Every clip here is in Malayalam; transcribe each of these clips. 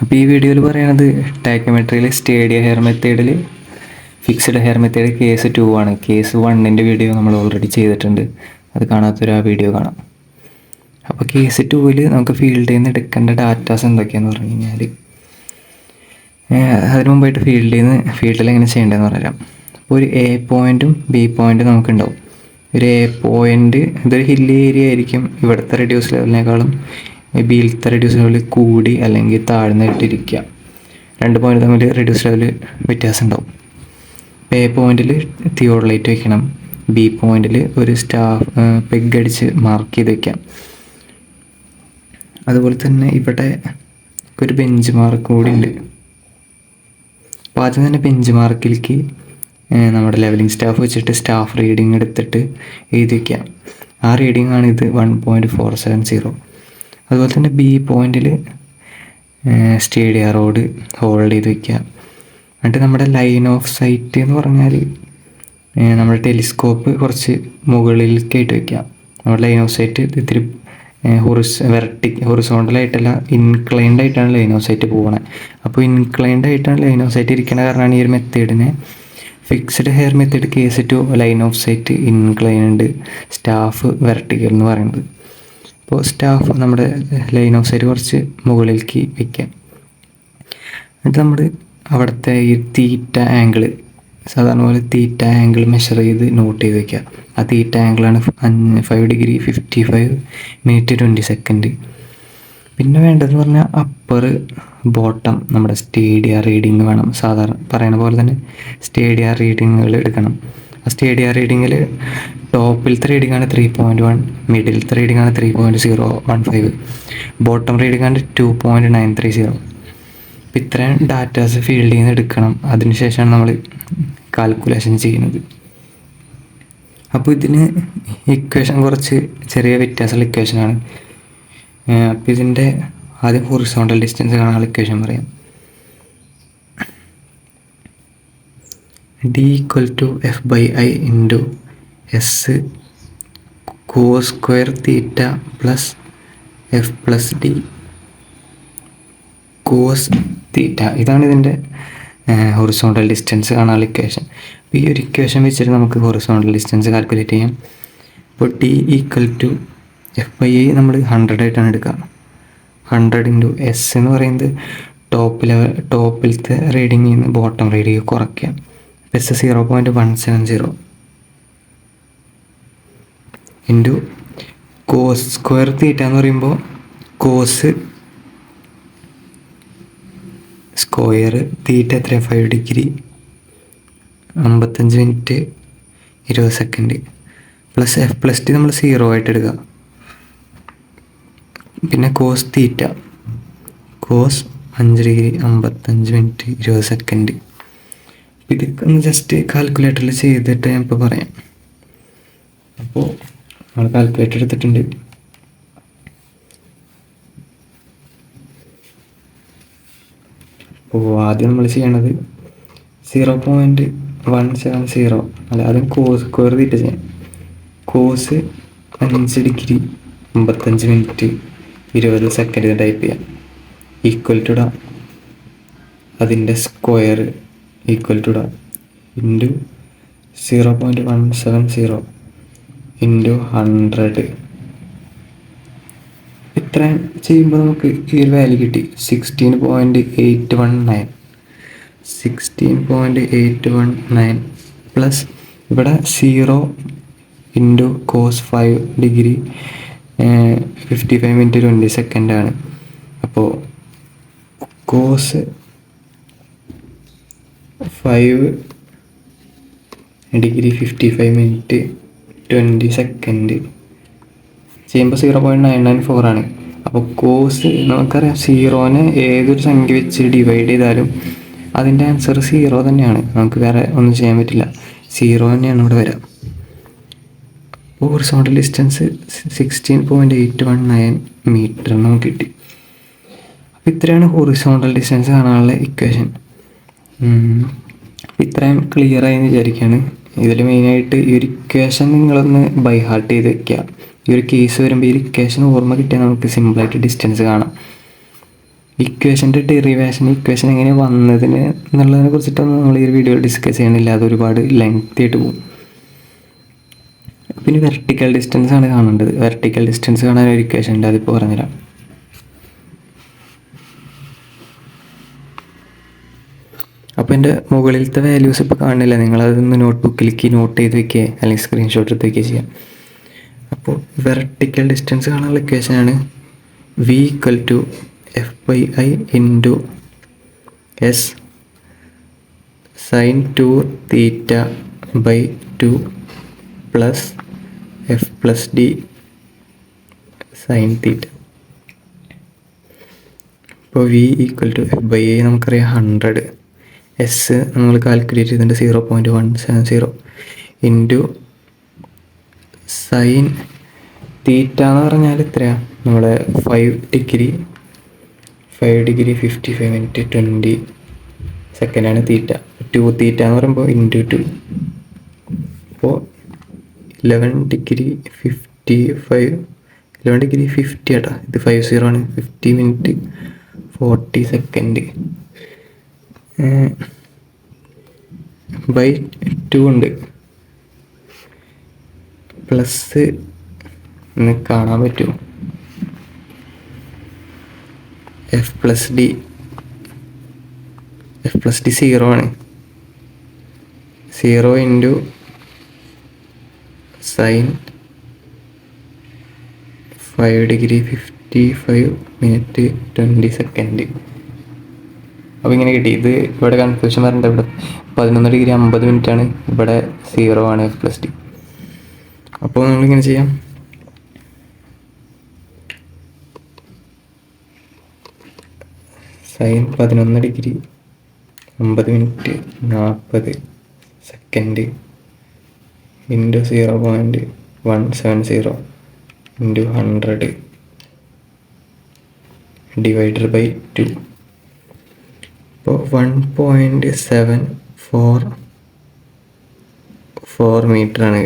അപ്പോൾ ഈ വീഡിയോയിൽ പറയുന്നത് ടാക്കോമെട്രിയിൽ സ്റ്റേഡിയ ഹെയർ മെത്തേഡിൽ ഫിക്സ്ഡ് ഹെയർ മെത്തേഡ് കേസ് 2 ആണ്. കേസ് 1ൻ്റെ വീഡിയോ നമ്മൾ ഓൾറെഡി ചെയ്തിട്ടുണ്ട്. അത് കാണാത്തൊരു ആ വീഡിയോ കാണാം. അപ്പോൾ കേസ് 2ൽ നമുക്ക് ഫീൽഡിൽ നിന്ന് എടുക്കേണ്ട ഡാറ്റാസ് എന്തൊക്കെയാണെന്ന് പറഞ്ഞു കഴിഞ്ഞാൽ, അതിന് മുമ്പായിട്ട് ഫീൽഡിൽ എങ്ങനെ ചെയ്യേണ്ടതെന്ന് പറയാം. അപ്പോൾ ഒരു എ പോയിൻറ്റും ബി പോയിൻറ്റും നമുക്കുണ്ടാവും. ഒരു എ പോയിൻറ്റ് ഇതൊരു ഹില്ലി ഏരിയ ആയിരിക്കും. ഇവിടുത്തെ റെഡ്യൂസ് ലെവലിനേക്കാളും ബിയിലത്തെ റെഡ്യൂസ് ലെവൽ കൂടി അല്ലെങ്കിൽ താഴ്ന്നിട്ടിരിക്കുക. 2 പോയിൻറ്റ് തമ്മിൽ റെഡ്യൂസ് ലെവൽ വ്യത്യാസം ഉണ്ടാവും. എ പോയിൻറ്റിൽ തിയോഡലൈറ്റ് വയ്ക്കണം. ബി പോയിൻറ്റിൽ ഒരു പെഗ് അടിച്ച് മാർക്ക് ചെയ്ത് വയ്ക്കാം. അതുപോലെ തന്നെ ഇവിടെ ഒരു ബെഞ്ച് മാർക്ക് കൂടി ഉണ്ട്. അപ്പോൾ ആദ്യം തന്നെ ബെഞ്ച് മാർക്കിലേക്ക് നമ്മുടെ ലെവലിംഗ് സ്റ്റാഫ് വെച്ചിട്ട് സ്റ്റാഫ് റീഡിങ് എടുത്തിട്ട് എഴുതി വയ്ക്കാം. ആ റീഡിംഗ് ആണ് ഇത് 1.470. അതുപോലെ തന്നെ ബി പോയിൻറ്റിൽ സ്റ്റേഡിയ റോഡ് ഹോൾഡ് ചെയ്ത് വയ്ക്കുക. എന്നിട്ട് നമ്മുടെ ലൈൻ ഓഫ് സൈറ്റ് എന്ന് പറഞ്ഞാൽ നമ്മുടെ ടെലിസ്കോപ്പ് കുറച്ച് മുകളിലേക്കായിട്ട് വയ്ക്കുക. നമ്മുടെ ലൈൻ ഓഫ് സൈറ്റ് ഇത്തിരി ഹൊറിസോണ്ടലായിട്ടല്ല, ഇൻക്ലൈൻഡ് ആയിട്ടാണ് ലൈൻ ഓഫ് സൈറ്റ് പോകുന്നത്. അപ്പോൾ ഇൻക്ലൈൻഡ് ആയിട്ടാണ് ലൈൻ ഓഫ് സൈറ്റ് ഇരിക്കുന്ന കാരണമാണ് ഈ ഒരു മെത്തേഡിനെ fixed hair method case 2 line of sight inclined staff vertical എന്ന് പറയുന്നത്. അപ്പോൾ സ്റ്റാഫ് നമ്മുടെ ലൈൻ ഓഫ് സൈറ്റ് കുറച്ച് മുകളിലേക്ക് വയ്ക്കാം. എന്നിട്ട് നമ്മൾ അവിടുത്തെ ഈ തീറ്റ ആംഗിൾ സാധാരണ പോലെ തീറ്റ ആംഗിൾ മെഷർ ചെയ്ത് നോട്ട് ചെയ്ത് വയ്ക്കുക. ആ തീറ്റ ആംഗിളാണ് 5 ഡിഗ്രി 55 മിനിറ്റ് 20 സെക്കൻഡ്. പിന്നെ വേണ്ടതെന്ന് പറഞ്ഞാൽ അപ്പർ ബോട്ടം നമ്മുടെ സ്റ്റേഡിയ റീഡിങ് വേണം. സാധാരണ പറയുന്ന പോലെ തന്നെ സ്റ്റേഡിയ റീഡിങ്ങുകൾ എടുക്കണം. ആ സ്റ്റേഡിയ റീഡിങ്ങിൽ ടോപ്പിലത്തെ റീഡിംഗ് ആണ് 3.1, മിഡിലത്തെ റീഡിംഗ് ആണ് 3.015, ബോട്ടം റീഡിംഗ് ആണ് 2.930. അപ്പോൾ ഇത്രയും ഡാറ്റാസ് ഫീൽഡിൽ നിന്ന് എടുക്കണം. അതിനുശേഷമാണ് നമ്മൾ കാൽക്കുലേഷൻ ചെയ്യുന്നത്. അപ്പോൾ ഇതിന് ഇക്വേഷൻ കുറച്ച് ചെറിയ വ്യത്യാസമുള്ള ഇക്വേഷനാണ്. അപ്പോൾ ഇതിൻ്റെ ആദ്യം ഹൊറിസോണ്ടൽ ഡിസ്റ്റൻസ് കാണാനുള്ള ഇക്വേഷൻ പറയാം. D = F/I × S cos square theta plus F plus D cos theta. ഇതാണ് ഇതിൻ്റെ ഹൊറിസോണ്ടൽ ഡിസ്റ്റൻസ് കാണാനുള്ള ഇക്വേഷൻ. അപ്പോൾ ഈ ഒരു ഇക്വേഷൻ വെച്ചിട്ട് നമുക്ക് ഹൊറിസോണ്ടൽ ഡിസ്റ്റൻസ് കാൽക്കുലേറ്റ് ചെയ്യാം. അപ്പോൾ D = F/I നമ്മൾ 100 ആയിട്ടാണ് എടുക്കുക. 100 × S എന്ന് പറയുന്നത് ടോപ്പിലത്തെ റീഡിങ്ങിൽ നിന്ന് ബോട്ടം റീഡിങ് കുറയ്ക്കുക. S 0.170 into cos square theta എന്ന് പറയുമ്പോൾ കോസ് സ്ക്വയർ തീറ്റ എത്ര 5 degree 55 minute 20 second plus F plus D നമ്മൾ 0 ആയിട്ട് എടുക്കുക. പിന്നെ cos theta cos 5 degree 55 minute 20 second. ഇതൊക്കെ ഒന്ന് ജസ്റ്റ് കാൽക്കുലേറ്ററിൽ ചെയ്തിട്ട് ഞാൻ ഇപ്പോൾ പറയാം. അപ്പോൾ നമ്മൾ കാൽക്കുലേറ്റർ എടുത്തിട്ടുണ്ട്. അപ്പോൾ ആദ്യം നമ്മൾ ചെയ്യണത് 0.170 അല്ല, ആദ്യം കോസ് സ്ക്വയർ തീറ്റ ചെയ്യാം. Cos 5 degree 55 minute 20 second type ചെയ്യാം. ഈക്വൽ ടു ഇടാം, അതിൻ്റെ സ്ക്വയർ ഈക്വൽ ടു ഇടാം ഇൻറ്റു 0.170 ഇൻറ്റു 100. ഇത്രയും ചെയ്യുമ്പോൾ നമുക്ക് ഈ ഒരു വാല്യൂ കിട്ടി 16.819 പ്ലസ് ഇവിടെ 0 ഇൻറ്റു കോസ് 5 ഡിഗ്രി 55 മിനിറ്റ് 20 സെക്കൻഡാണ്. അപ്പോൾ കോസ് 5 ഡിഗ്രി 55 മിനിറ്റ് 20 സെക്കൻഡ് ചെയ്യുമ്പോൾ 0.994 ആണ്. അപ്പോൾ കോസ് നമുക്കറിയാം, 0നെ ഏതൊരു സംഖ്യ വെച്ച് ഡിവൈഡ് ചെയ്താലും അതിൻ്റെ ആൻസർ 0 തന്നെയാണ്. നമുക്ക് വേറെ ഒന്നും ചെയ്യാൻ പറ്റില്ല, 0 തന്നെയാണ് ഇവിടെ വരാം. അപ്പോൾ ഹൊറിസോണ്ടൽ ഡിസ്റ്റൻസ് 16.819 മീറ്റർ നമുക്ക് കിട്ടി. അപ്പോൾ ഇത്രയാണ് ഹൊറിസോണ്ടൽ ഡിസ്റ്റൻസ് കാണാനുള്ള ഇക്വേഷൻ. ഇത്രയും ക്ലിയർ ആയെന്ന് വിചാരിക്കുകയാണ്. ഇതിൽ മെയിനായിട്ട് ഈ ഒരു ഇക്വേഷൻ നിങ്ങളൊന്ന് ബൈ ഹാർട്ട് ചെയ്ത് വയ്ക്കുക. ഈ ഒരു കേസ് വരുമ്പോൾ ഈ ഇക്വേഷൻ ഓർമ്മ കിട്ടിയാൽ നമുക്ക് സിമ്പിളായിട്ട് ഡിസ്റ്റൻസ് കാണാം. ഇക്വേഷൻ്റെ ഡെറിവേഷൻ, ഇക്വേഷൻ എങ്ങനെ വന്നതിന് എന്നുള്ളതിനെ കുറിച്ചിട്ടൊന്നും നമ്മൾ ഈ ഒരു വീഡിയോ ഡിസ്കസ് ചെയ്യണില്ല, അത് ഒരുപാട് ലെങ്തി ആയിട്ട് പോകും. പിന്നെ വെർട്ടിക്കൽ ഡിസ്റ്റൻസ് ആണ് കാണേണ്ടത്. വെർട്ടിക്കൽ ഡിസ്റ്റൻസ് കാണാൻ ഒരു ഇക്വേഷൻ ഉണ്ട്, അതിപ്പോൾ പറഞ്ഞുതരാം. അപ്പോൾ എൻ്റെ മുകളിലത്തെ വാല്യൂസ് ഇപ്പോൾ കാണില്ല, നിങ്ങളതൊന്ന് നോട്ട്ബുക്കിലേക്ക് നോട്ട് ചെയ്ത് വയ്ക്കുക അല്ലെങ്കിൽ സ്ക്രീൻഷോട്ട് എടുത്ത് വയ്ക്കുക ചെയ്യാം. അപ്പോൾ വെർട്ടിക്കൽ ഡിസ്റ്റൻസ് കാണാനുള്ള ഇക്വേഷനാണ് v equal to f/i into S sine 2θ/2 plus F plus D sine theta. ഇപ്പോൾ v ഈക്വൽ ടു f/i നമുക്കറിയാം 100, എസ് നമ്മൾ കാൽക്കുലേറ്റ് ചെയ്തിട്ടുണ്ട് 0.170 ഇൻറ്റു സൈൻ തീറ്റ എന്ന് പറഞ്ഞാൽ എത്രയാണ്, നമ്മുടെ 5 ഡിഗ്രി 55 മിനിറ്റ് 20 സെക്കൻഡാണ് തീറ്റ. 2 തീറ്റ എന്ന് പറയുമ്പോൾ ഇൻറ്റു 2, അപ്പോൾ 11 ഡിഗ്രി 50 ആട്ടോ, ഇത് 50 ആണ്. 50 മിനിറ്റ് 40 സെക്കൻഡ് ബൈ 2 ഉണ്ട്. പ്ലസ് ഒന്ന് കാണാൻ പറ്റുമോ, എഫ് പ്ലസ് ഡി 0 ആണ്. 0 into sine 5 degree 55 minute 20 second. അപ്പോൾ ഇങ്ങനെ കിട്ടി. ഇത് ഇവിടെ കൺഫ്യൂഷൻ വരണ്ട, ഇവിടെ 11 ഡിഗ്രി 50 മിനിറ്റ് ആണ്, ഇവിടെ 0 ആണ് എഫ് പ്ലസ് ഡി. അപ്പോൾ നമ്മളിങ്ങനെ ചെയ്യാം, sine 11 degree 50 minute 40 second into 0.170 into 100 divided by 2. അപ്പോൾ 1.744 മീറ്ററാണ്.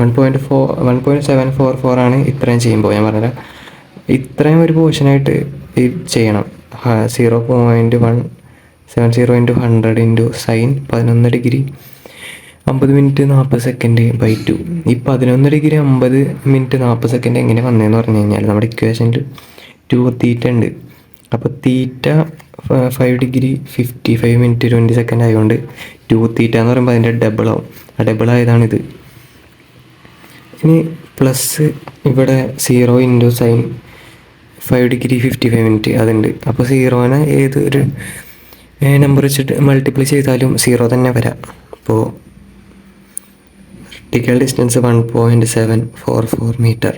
1.744 ആണ് ഇത്രയും ചെയ്യുമ്പോൾ. ഞാൻ പറഞ്ഞുതരാം, ഇത്രയും ഒരു പോർഷനായിട്ട് ചെയ്യണം. 0.170 into 100 into sine 11 degree 50 minute 40 second by 2. ഈ 11 ഡിഗ്രി 50 മിനിറ്റ് 40 സെക്കൻഡ് എങ്ങനെ വന്നതെന്ന് പറഞ്ഞു കഴിഞ്ഞാൽ നമ്മുടെ ഇക്വേഷനിൽ 2 തീറ്റ ഉണ്ട്. അപ്പോൾ തീറ്റ 5 ഡിഗ്രി 55 മിനിറ്റ് 20 സെക്കൻഡ് ആയതുകൊണ്ട് 2 തീറ്റ എന്ന് പറയുമ്പോൾ അതിൻ്റെ ഡബിൾ ആവും. ആ ഡബിൾ ആയതാണിത്. ഇനി പ്ലസ് ഇവിടെ 0 ഇൻറ്റു സൈൻ 5 ഡിഗ്രി 55 മിനിറ്റ് അതുണ്ട്. അപ്പോൾ 0നെ ഏതൊരു നമ്പർ വെച്ചിട്ട് മൾട്ടിപ്ലൈ ചെയ്താലും 0 തന്നെ വരാം. അപ്പോൾ വെർട്ടിക്കൽ ഡിസ്റ്റൻസ് 1.744 മീറ്റർ.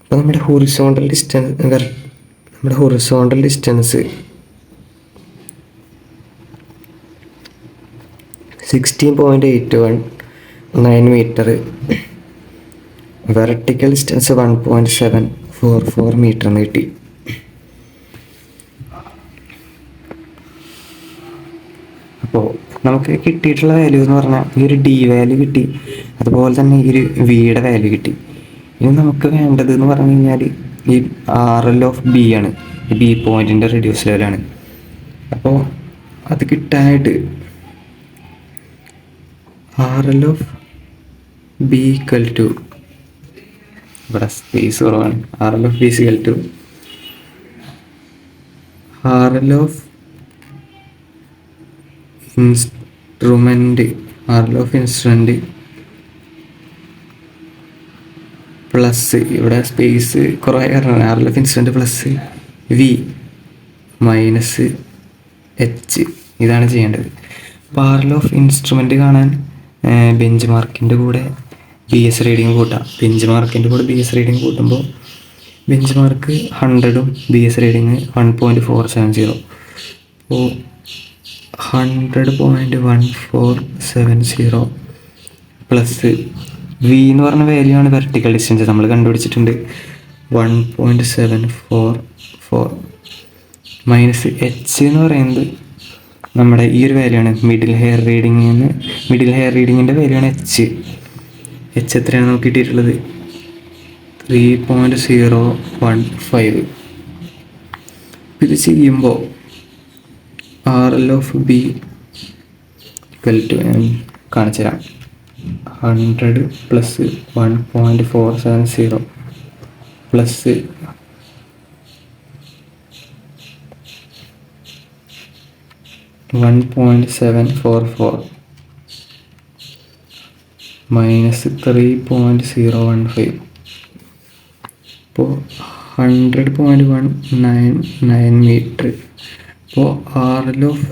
അപ്പോൾ നമ്മുടെ horizontal distance 16.819 metre. Vertical distance 1.744 metre എന്ന് കിട്ടി. അപ്പോൾ നമുക്ക് കിട്ടിയിട്ടുള്ള വാല്യൂ എന്ന് പറഞ്ഞാൽ ഈ ഒരു ഡി വാല്യൂ കിട്ടി, അതുപോലെ തന്നെ ഈ ഒരു വിയുടെ വാല്യൂ കിട്ടി. ഇനി നമുക്ക് വേണ്ടത് എന്ന് പറഞ്ഞു കഴിഞ്ഞാൽ ഈ RL ഓഫ് ബി ആണ്, ഈ ബി പോയിൻറ്റിൻ്റെ റെഡ്യൂസ് ലെവലാണ്. അപ്പോൾ അത് കിട്ടാനായിട്ട് RL of B equal to, ഇവിടെ സ്പേസ് കുറവാണ്, RL of B equal to RL of instrument plus, ഇവിടെ സ്പേസ് കുറവായ കാരണം RL of instrument plus V minus H, ഇതാണ് ചെയ്യേണ്ടത്. അപ്പോൾ RL ഓഫ് ഇൻസ്ട്രുമെൻ്റ് കാണാൻ ബെഞ്ച് മാർക്കിൻ്റെ കൂടെ BS റീഡിങ് കൂട്ടാം. ബെഞ്ച് മാർക്കിൻ്റെ കൂടെ BS റീഡിങ് കൂട്ടുമ്പോൾ ബെഞ്ച് മാർക്ക് 100ഉം BS റീഡിങ് 1.470. അപ്പോൾ 100.1470 പ്ലസ് വി എന്ന് പറഞ്ഞ വാല്യൂ ആണ് വെർട്ടിക്കൽ ഡിസ്റ്റൻസ് നമ്മൾ കണ്ടുപിടിച്ചിട്ടുണ്ട് 1.744 മൈനസ് എച്ച് എന്ന് പറയുന്നത് നമ്മുടെ ഈ ഒരു വാല്യൂ ആണ് മിഡിൽ ഹെയർ റീഡിങ്ങിൻ്റെ വാല്യൂ ആണ് എച്ച്. എത്രയാണ് നമുക്ക് കിട്ടിയിട്ടുള്ളത് 3.015. ഇത് ചെയ്യുമ്പോൾ RL of B equal to ഞാൻ കാണിച്ചു തരാം. 100 പ്ലസ് 1.470 പ്ലസ് 1.744 മൈനസ് 3.015. ഇപ്പോൾ 100.199 മീറ്റർ. അപ്പോൾ RL ഓഫ്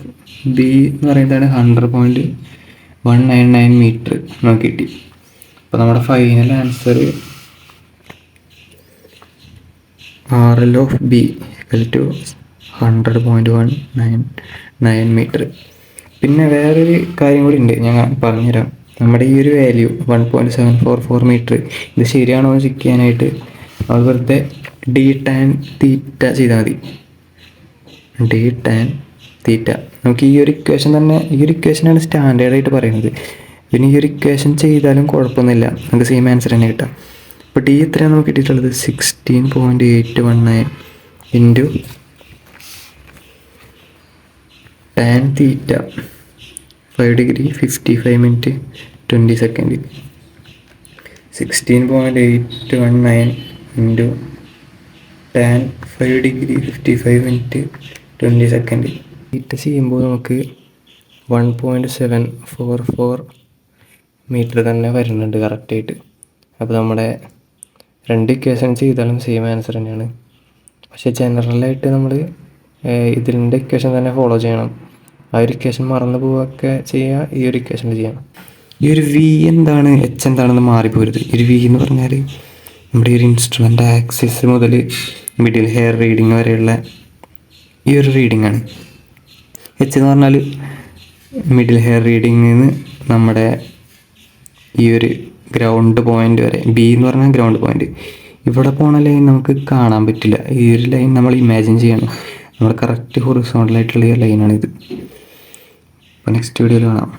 ബി എന്ന് പറയുന്നതാണ് 100.199 മീറ്റർ നമുക്ക് കിട്ടി. അപ്പോൾ നമ്മുടെ final answer RL of B equal to 100.199 metre. പിന്നെ വേറൊരു കാര്യം കൂടി ഉണ്ട്, ഞാൻ പറഞ്ഞുതരാം. നമ്മുടെ ഈ ഒരു വാല്യൂ 1.744 മീറ്റർ ഇത് ശരിയാണോ എന്ന് ചെക്ക് ചെയ്യാനായിട്ട് നമ്മൾ വെറുതെ ഡി ടാൻ തീറ്റ ചെയ്താൽ മതി. ഡി ടാൻ തീറ്റ നമുക്ക് ഈ ഒരു ഇക്വേഷൻ തന്നെ, ഈ ഒരു ഇക്വേഷനാണ് സ്റ്റാൻഡേർഡായിട്ട് പറയുന്നത്. പിന്നെ ഈ ഒരു ഇക്വേഷൻ ചെയ്താലും കുഴപ്പമൊന്നുമില്ല, നമുക്ക് സെയിം ആൻസർ തന്നെ കിട്ടാം. അപ്പോൾ ഡി എത്രയാണ് നമുക്ക് കിട്ടിയിട്ടുള്ളത്? 16.819 into tan theta 5 degree 55 minute 20 second. 16.819 into tan 5 degree 55 minute 20 second. Theta ചെയ്യുമ്പോൾ നമുക്ക് 1.744 മീറ്റർ തന്നെ വരുന്നുണ്ട് കറക്റ്റായിട്ട്. അപ്പോൾ നമ്മുടെ രണ്ട് ഇക്വേഷൻ ചെയ്താലും സെയിം ആൻസർ തന്നെയാണ്. പക്ഷേ ജനറലായിട്ട് നമ്മൾ ഇതിൻ്റെ ഇക്വേഷൻ തന്നെ ഫോളോ ചെയ്യണം. ആ ഒരു ഇക്വേഷൻ മറന്നു പോവുകയൊക്കെ ചെയ്യുക, ഈ ഒരു ഇക്വേഷനിൽ ചെയ്യണം. ഈ ഒരു വി എന്താണ് എച്ച് എന്താണെന്ന് മാറിപ്പോരുത്. ഈ ഒരു വി എന്ന് പറഞ്ഞാൽ നമ്മുടെ ഈ ഒരു ഇൻസ്ട്രുമെൻ്റ് ആക്സിസ് മുതൽ മിഡിൽ ഹെയർ റീഡിങ് വരെയുള്ള ഈ ഒരു റീഡിംഗ് ആണ്. എച്ച് എന്ന് പറഞ്ഞാൽ മിഡിൽ ഹെയർ റീഡിങ്ങിൽ നിന്ന് നമ്മുടെ ഈ ഒരു ഗ്രൗണ്ട് പോയിൻ്റ് വരെ. ബി എന്ന് പറഞ്ഞാൽ ഗ്രൗണ്ട് പോയിൻ്റ്. ഇവിടെ പോണ ലൈൻ നമുക്ക് കാണാൻ പറ്റില്ല. ഈ ഒരു ലൈൻ നമ്മൾ ഇമാജിൻ ചെയ്യണം. നമ്മുടെ കറക്റ്റ് ഹൊറിസോണ്ടലായിട്ടുള്ള ഈ ലൈനാണിത്. അപ്പോൾ നെക്സ്റ്റ് വീഡിയോയിൽ കാണാം.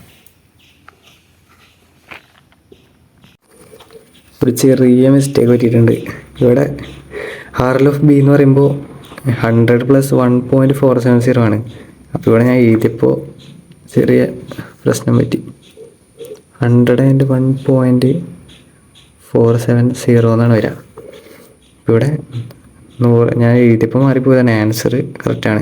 ഒരു ചെറിയ മിസ്റ്റേക്ക് പറ്റിയിട്ടുണ്ട്. ഇവിടെ RL ഓഫ് ബി എന്ന് പറയുമ്പോൾ 100 പ്ലസ് 1.470 ആണ്. അപ്പോൾ ഇവിടെ ഞാൻ എഴുതിയപ്പോൾ ചെറിയ പ്രശ്നം പറ്റി. 100 ആൻഡ് 1.470 എന്നാണ് വരിക. ഇവിടെ 100 ഞാൻ എഴുതിയപ്പോൾ മാറിപ്പോയതാണ്. ആൻസർ കറക്റ്റാണ്.